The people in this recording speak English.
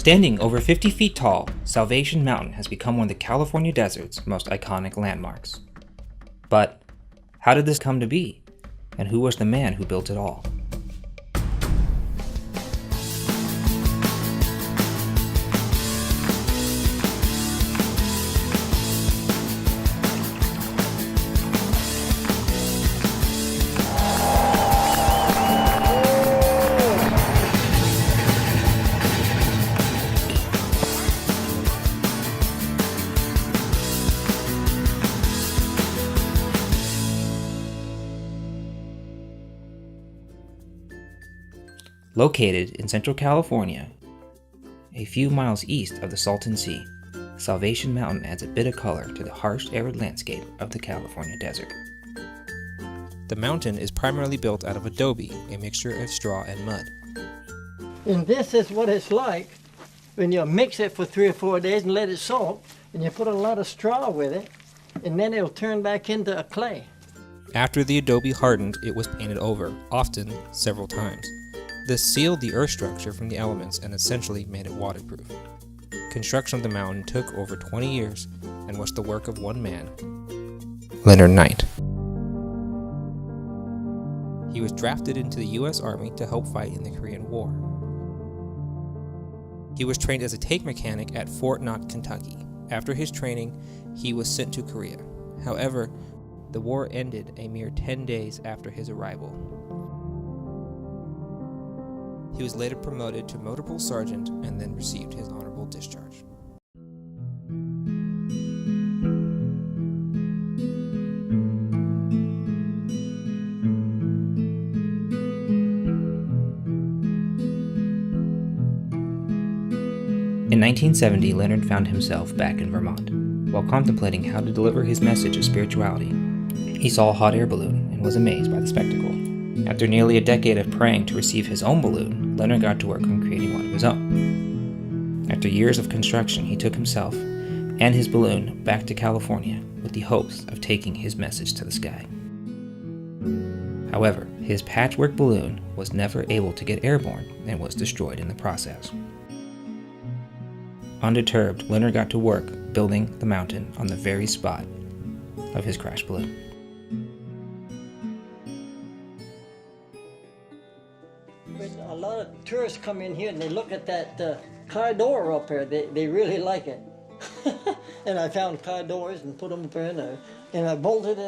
Standing over 50 feet tall, Salvation Mountain has become one of the California desert's most iconic landmarks. But how did this come to be? And who was the man who built it all? Located in Central California, a few miles east of the Salton Sea, Salvation Mountain adds a bit of color to the harsh, arid landscape of the California desert. The mountain is primarily built out of adobe, a mixture of straw and mud. And this is what it's like when you mix it for 3 or 4 days and let it soak, and you put a lot of straw with it, and then it'll turn back into a clay. After the adobe hardened, it was painted over, often several times. This sealed the earth structure from the elements and essentially made it waterproof. Construction of the mountain took over 20 years and was the work of one man, Leonard Knight. He was drafted into the U.S. Army to help fight in the Korean War. He was trained as a tank mechanic at Fort Knott, Kentucky. After his training, he was sent to Korea. However, the war ended a mere 10 days after his arrival. He was later promoted to motor pool sergeant and then received his honorable discharge. In 1970, Leonard found himself back in Vermont. While contemplating how to deliver his message of spirituality, he saw a hot air balloon and was amazed by the spectacle. After nearly a decade of praying to receive his own balloon, Leonard got to work on creating one of his own. After years of construction, he took himself and his balloon back to California with the hopes of taking his message to the sky. However, his patchwork balloon was never able to get airborne and was destroyed in the process. Undeterred, Leonard got to work building the mountain on the very spot of his crashed balloon. A lot of tourists come in here and they look at that car door up there. They really like it. And I found car doors and put them up there and I bolted it